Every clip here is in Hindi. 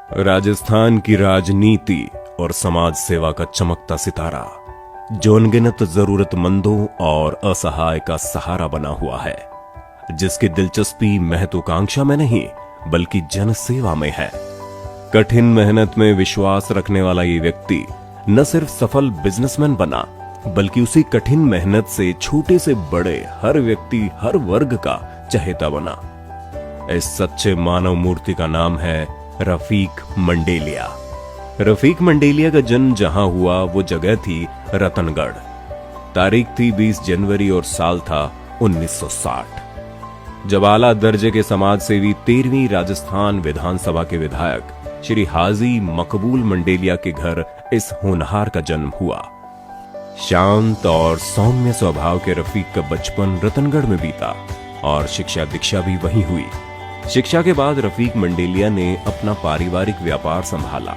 राजस्थान की राजनीति और समाज सेवा का चमकता सितारा जो अनगिनत जरूरतमंदों और असहाय का सहारा बना हुआ है, जिसकी दिलचस्पी महत्वाकांक्षा में नहीं बल्कि जन सेवा में है। कठिन मेहनत में विश्वास रखने वाला ये व्यक्ति न सिर्फ सफल बिजनेसमैन बना, बल्कि उसी कठिन मेहनत से छोटे से बड़े हर व्यक्ति, हर वर्ग का चहेता बना। इस सच्चे मानव मूर्ति का नाम है रफीक मंडेलिया। रफीक मंडेलिया का जन्म जहां हुआ वो जगह थी रतनगढ़। तारीख थी 20 जनवरी और साल था 1960, जब आला दर्जे के समाज सेवी 13वीं राजस्थान विधानसभा के विधायक श्री हाजी मकबूल मंडेलिया के घर इस होनहार का जन्म हुआ। शांत और सौम्य स्वभाव के रफीक का बचपन रतनगढ़ में बीता और शिक्षा दीक्षा भी वहीं हुई। शिक्षा के बाद रफीक मंडेलिया ने अपना पारिवारिक व्यापार संभाला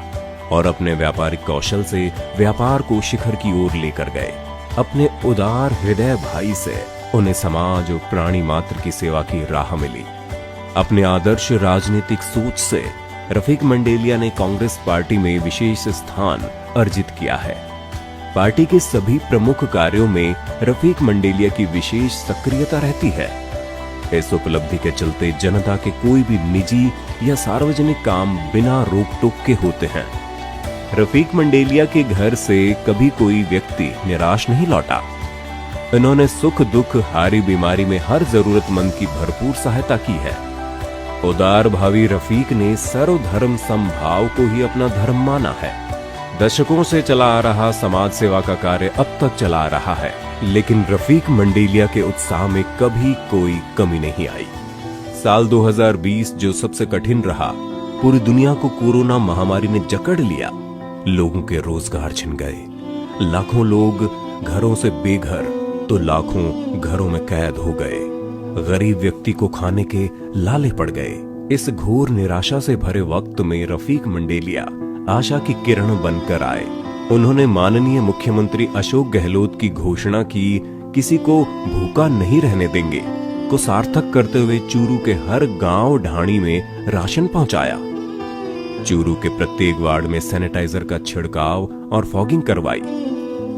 और अपने व्यापारिक कौशल से व्यापार को शिखर की ओर लेकर गए। अपने उदार हृदय भाई से उन्हें समाज और प्राणी मात्र की सेवा की राह मिली। अपने आदर्श राजनीतिक सोच से रफीक मंडेलिया ने कांग्रेस पार्टी में विशेष स्थान अर्जित किया है। पार्टी के सभी प्रमुख कार्यों में रफीक मंडेलिया की विशेष सक्रियता रहती है। इस उपलब्धि के चलते जनता के कोई भी निजी या सार्वजनिक काम बिना रोक टोक के होते हैं। रफीक मंडेलिया के घर से कभी कोई व्यक्ति निराश नहीं लौटा। इन्होंने सुख दुख, हारी बीमारी में हर जरूरतमंद की भरपूर सहायता की है। उदार भावी रफीक ने सर्वधर्म समभाव को ही अपना धर्म माना है। दशकों से चला आ रहा समाज सेवा का कार्य अब तक चला आ रहा है, लेकिन रफीक मंडेलिया के उत्साह में कभी कोई कमी नहीं आई। साल 2020 जो सबसे कठिन रहा, पूरी दुनिया को कोरोना महामारी ने जकड़ लिया। लोगों के रोजगार छिन गए, लाखों लोग घरों से बेघर तो लाखों घरों में कैद हो गए। गरीब व्यक्ति को खाने के लाले पड़ गए। इस घोर निराशा से भरे वक्त में रफीक मंडेलिया आशा की किरण बनकर आए। उन्होंने माननीय मुख्यमंत्री अशोक गहलोत की घोषणा की किसी को भूखा नहीं रहने देंगे को सार्थक करते हुए चूरू के हर गांव ढाणी में राशन पहुंचाया। चूरू के प्रत्येक वार्ड में सैनिटाइजर का छिड़काव और फॉगिंग करवाई।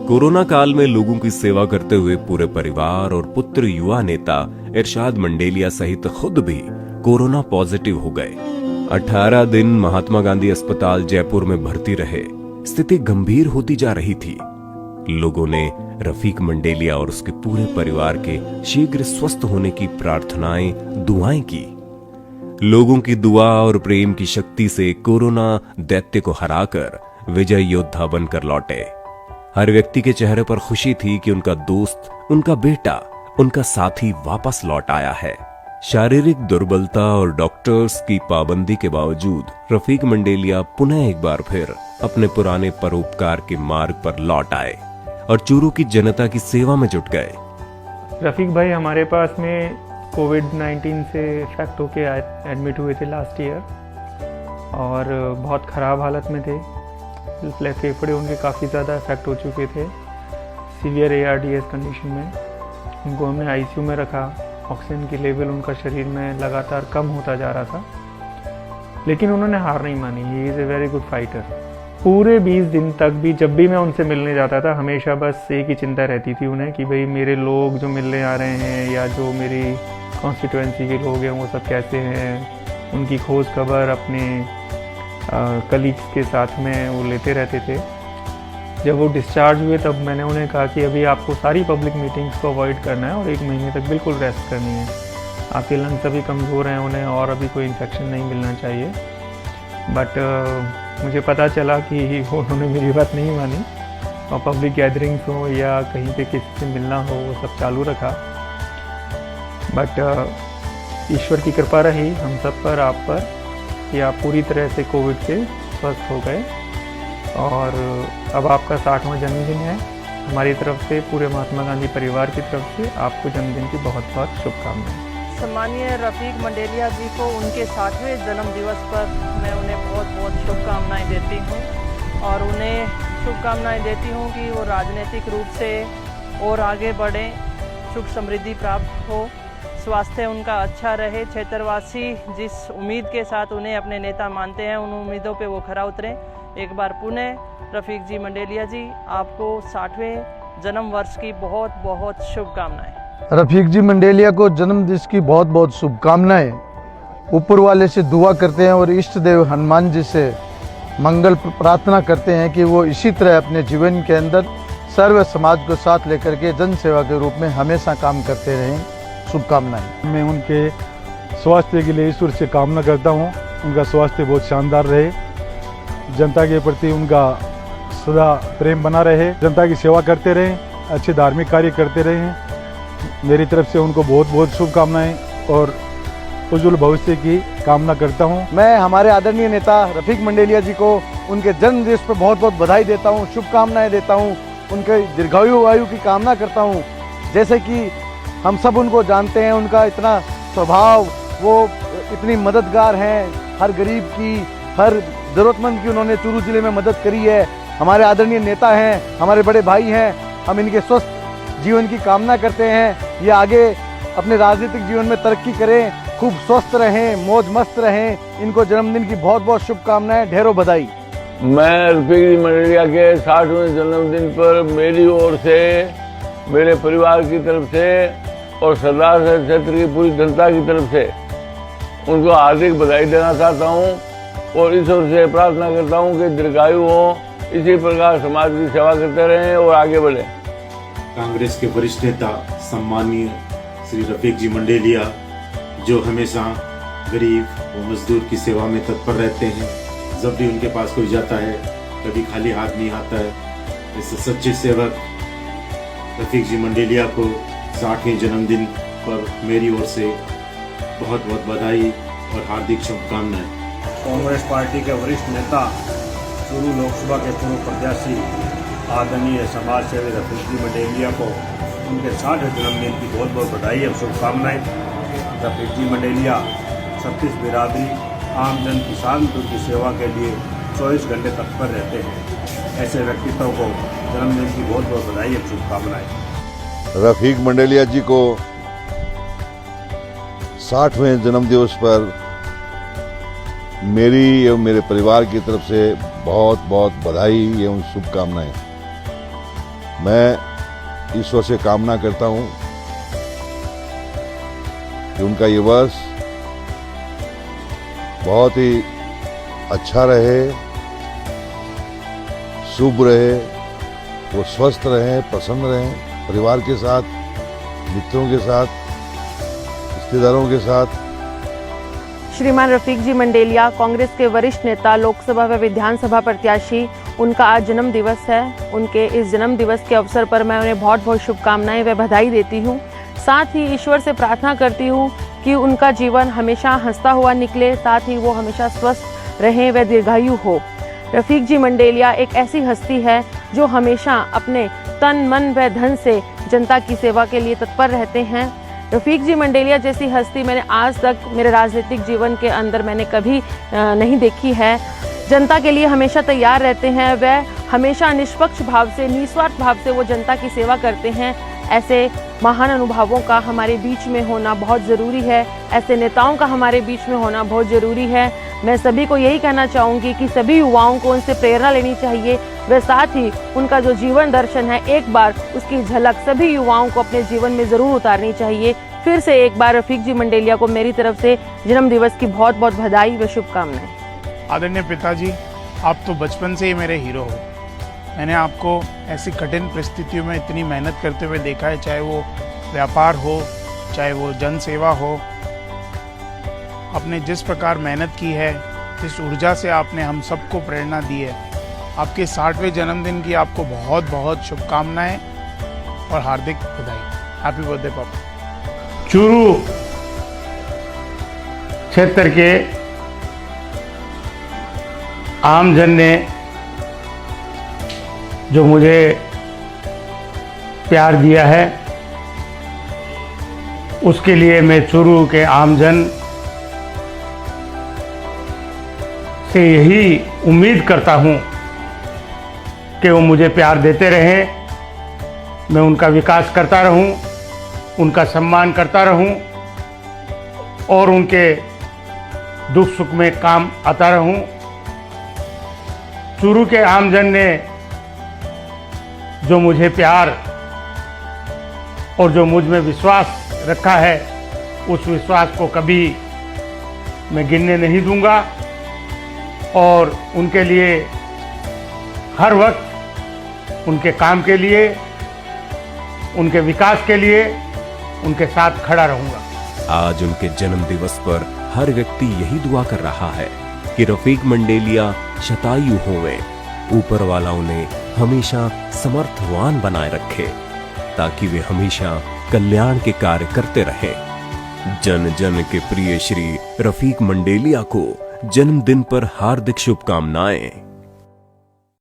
कोरोना काल में लोगों की सेवा करते हुए पूरे परिवार और पुत्र युवा नेता इरशाद मंडेलिया सहित खुद भी कोरोना पॉजिटिव हो गए। 18 दिन महात्मा गांधी अस्पताल जयपुर में भर्ती रहे। स्थिति गंभीर होती जा रही थी। लोगों ने रफीक मंडेलिया और उसके पूरे परिवार के शीघ्र स्वस्थ होने की प्रार्थनाएं, दुआएं की। लोगों की दुआ और प्रेम की शक्ति से कोरोना दैत्य को हराकर विजय योद्धा बनकर लौटे। हर व्यक्ति के चेहरे पर खुशी थी कि उनका दोस्त, उनका बेटा, उनका साथी वापस लौट आया है। शारीरिक दुर्बलता और डॉक्टर्स की पाबंदी के बावजूद रफीक मंडेलिया पुनः एक बार फिर अपने पुराने परोपकार के मार्ग पर लौट आए और चूरू की जनता की सेवा में जुट गए। रफीक भाई हमारे पास में कोविड-19 से इफेक्ट होके एडमिट हुए थे लास्ट ईयर और बहुत ख़राब हालत में थे। फेफड़े उनके काफ़ी ज़्यादा इफेक्ट हो चुके थे, सीवियर ARDS कंडीशन में। उनको हमने ICU में रखा। ऑक्सीजन की लेवल उनका शरीर में लगातार कम होता जा रहा था, लेकिन उन्होंने हार नहीं मानी। He is a very good fighter. पूरे 20 दिन तक भी जब भी मैं उनसे मिलने जाता था, हमेशा बस एक ही चिंता रहती थी उन्हें कि भाई मेरे लोग जो मिलने आ रहे हैं या जो मेरी कॉन्स्टिट्यूएंसी के लोग हैं वो सब कैसे हैं। उनकी खोज खबर अपने कलीग्स के साथ में वो लेते रहते थे। जब वो डिस्चार्ज हुए तब मैंने उन्हें कहा कि अभी आपको सारी पब्लिक मीटिंग्स को अवॉइड करना है और 1 महीने तक बिल्कुल रेस्ट करनी है। आपके लंग्स अभी कमज़ोर हैं, उन्हें और अभी कोई इन्फेक्शन नहीं मिलना चाहिए। बट मुझे पता चला कि उन्होंने मेरी बात नहीं मानी और पब्लिक गैदरिंग्स हो या कहीं पे किसी से मिलना हो वो सब चालू रखा। बट ईश्वर की कृपा रही हम सब पर, आप पर, कि आप पूरी तरह से कोविड से स्वस्थ हो गए और अब आपका 60वां जन्मदिन है। हमारी तरफ से, पूरे महात्मा गांधी परिवार की तरफ से आपको जन्मदिन की बहुत बहुत शुभकामनाएं। सम्मानीय रफीक मंडेलिया जी को उनके 60वें जन्म दिवस पर मैं उन्हें बहुत बहुत शुभकामनाएं देती हूं और उन्हें शुभकामनाएं देती हूं कि वो राजनीतिक रूप से और आगे बढ़ें, सुख समृद्धि प्राप्त हो, स्वास्थ्य उनका अच्छा रहे, क्षेत्रवासी जिस उम्मीद के साथ उन्हें अपने नेता मानते हैं उन उम्मीदों पे वो खरा उतरें। एक बार पुनः रफ़ीक जी मंडेलिया जी, आपको 60वें जन्म वर्ष की बहुत बहुत शुभकामनाएं। रफ़ीक जी मंडेलिया को जन्म दिवस की बहुत बहुत शुभकामनाएं। ऊपर वाले से दुआ करते हैं और इष्ट देव हनुमान जी से मंगल प्रार्थना करते हैं कि वो इसी तरह अपने जीवन के अंदर सर्व समाज को साथ लेकर के जन सेवा के रूप में हमेशा काम करते रहें। शुभकामनाएं। मैं उनके स्वास्थ्य के लिए ईश्वर से कामना करता हूं, उनका स्वास्थ्य बहुत शानदार रहे, जनता के प्रति उनका सदा प्रेम बना रहे, जनता की सेवा करते रहें, अच्छे धार्मिक कार्य करते रहें। मेरी तरफ से उनको बहुत बहुत शुभकामनाएं और उज्जवल भविष्य की कामना करता हूं। मैं हमारे आदरणीय नेता रफ़ीक मंडेलिया जी को उनके जन्म दिवस पर बहुत बहुत बधाई देता हूं, शुभकामनाएं देता हूं, उनके दीर्घायु आयु की कामना करता हूं। जैसे कि हम सब उनको जानते हैं, उनका इतना स्वभाव, वो इतनी मददगार हैं, हर गरीब की, हर ज़रूरतमंद की उन्होंने चूरू जिले में मदद करी है। हमारे आदरणीय नेता हैं, हमारे बड़े भाई हैं। हम इनके स्वस्थ जीवन की कामना करते हैं। ये आगे अपने राजनीतिक जीवन में तरक्की करें, खूब स्वस्थ रहें, मौज मस्त रहें। इनको जन्मदिन की बहुत बहुत शुभकामनाएं, ढेरों बधाई। मैं रफ़ीक जी मंडेलिया के 60वें जन्मदिन पर मेरी ओर से, मेरे परिवार की तरफ से और सरदार क्षेत्र की पूरी जनता की तरफ से उनको हार्दिक बधाई देना चाहता हूं और ईश्वर से प्रार्थना करता हूं कि दीर्घायु हो, इसी प्रकार समाज की सेवा करते रहें और आगे बढ़ें। कांग्रेस के वरिष्ठ नेता सम्माननीय श्री रफ़ीक जी मंडेलिया, जो हमेशा गरीब और मजदूर की सेवा में तत्पर रहते हैं। जब भी उनके पास कोई जाता है कभी खाली हाथ नहीं आता है। इस सच्चे सेवक रफ़ीक जी मंडेलिया को 60वें जन्मदिन पर मेरी ओर से बहुत बहुत बधाई और हार्दिक शुभकामनाएं। कांग्रेस पार्टी के वरिष्ठ नेता, चूरू लोकसभा के पूर्व प्रत्याशी आदरणीय समाज सेवी रफ़ीक जी मंडेलिया को उनके 60वें जन्मदिन की बहुत बहुत बधाई और शुभकामनाएं। रफ़ीक जी मंडेलिया 36 बिरादरी, आम जन, किसान की सेवा के लिए 24 घंटे तत्पर रहते हैं। ऐसे व्यक्तित्व को जन्मदिन की बहुत बहुत बधाई और शुभकामनाएं। रफ़ीक मंडेलिया जी को 60वें जन्मदिवस पर मेरी एवं मेरे परिवार की तरफ से बहुत बहुत बधाई एवं शुभकामनाएं। मैं ईश्वर से कामना करता हूं कि उनका ये वर्ष बहुत ही अच्छा रहे, शुभ रहे, वो स्वस्थ रहें, प्रसन्न रहें, परिवार के साथ, मित्रों के साथ, रिश्तेदारों के साथ। श्रीमान रफ़ीक जी मंडेलिया कांग्रेस के वरिष्ठ नेता, लोकसभा व विधानसभा प्रत्याशी, उनका आज जन्म दिवस है। उनके इस जन्म दिवस के अवसर पर मैं उन्हें बहुत बहुत शुभकामनाएं व बधाई देती हूं। साथ ही ईश्वर से प्रार्थना करती हूं कि उनका जीवन हमेशा हंसता हुआ निकले, साथ ही वो हमेशा स्वस्थ रहें व दीर्घायु हो। रफ़ीक जी मंडेलिया एक ऐसी हस्ती है जो हमेशा अपने तन, मन व धन से जनता की सेवा के लिए तत्पर रहते हैं। रफ़ीक जी मंडेलिया जैसी हस्ती मैंने आज तक मेरे राजनीतिक जीवन के अंदर मैंने कभी नहीं देखी है। जनता के लिए हमेशा तैयार रहते हैं, वह हमेशा निष्पक्ष भाव से, निस्वार्थ भाव से वो जनता की सेवा करते हैं। ऐसे महान अनुभवों का हमारे बीच में होना बहुत ज़रूरी है, ऐसे नेताओं का हमारे बीच में होना बहुत ज़रूरी है। मैं सभी को यही कहना चाहूँगी कि सभी युवाओं को उनसे प्रेरणा लेनी चाहिए व साथ ही उनका जो जीवन दर्शन है एक बार उसकी झलक सभी युवाओं को अपने जीवन में ज़रूर उतारनी चाहिए। फिर से एक बार रफ़ीक जी मंडेलिया को मेरी तरफ से जन्म दिवस की बहुत बहुत बधाई व शुभकामनाएं। आदरणीय पिताजी, आप तो बचपन से ही मेरे हीरो हो। मैंने आपको ऐसी कठिन परिस्थितियों में इतनी मेहनत करते हुए देखा है, चाहे वो व्यापार हो, चाहे वो जन सेवा हो। आपने जिस प्रकार मेहनत की है, जिस ऊर्जा से आपने हम सबको प्रेरणा दी है, आपके 60वें जन्मदिन की आपको बहुत बहुत शुभकामनाएं और हार्दिक बधाई। हैप्पी बर्थडे पापा। चूरू क्षेत्र के आमजन ने जो मुझे प्यार दिया है उसके लिए मैं चूरू के आमजन से यही उम्मीद करता हूं कि वो मुझे प्यार देते रहें, मैं उनका विकास करता रहूं, उनका सम्मान करता रहूं और उनके दुख सुख में काम आता रहूं। चूरू के आमजन ने जो मुझे प्यार और जो मुझ में विश्वास रखा है, उस विश्वास को कभी मैं गिनने नहीं दूंगा और उनके लिए हर वक्त उनके काम के लिए, उनके विकास के लिए उनके साथ खड़ा रहूंगा। आज उनके जन्म दिवस पर हर व्यक्ति यही दुआ कर रहा है कि रफीक मंडेलिया शतायु होवे, ऊपर वाला उन्हें हमेशा समर्थवान बनाए रखे ताकि वे हमेशा कल्याण के कार्य करते रहें। जन जन के प्रिय श्री रफीक मंडेलिया को जन्मदिन पर हार्दिक शुभकामनाएं।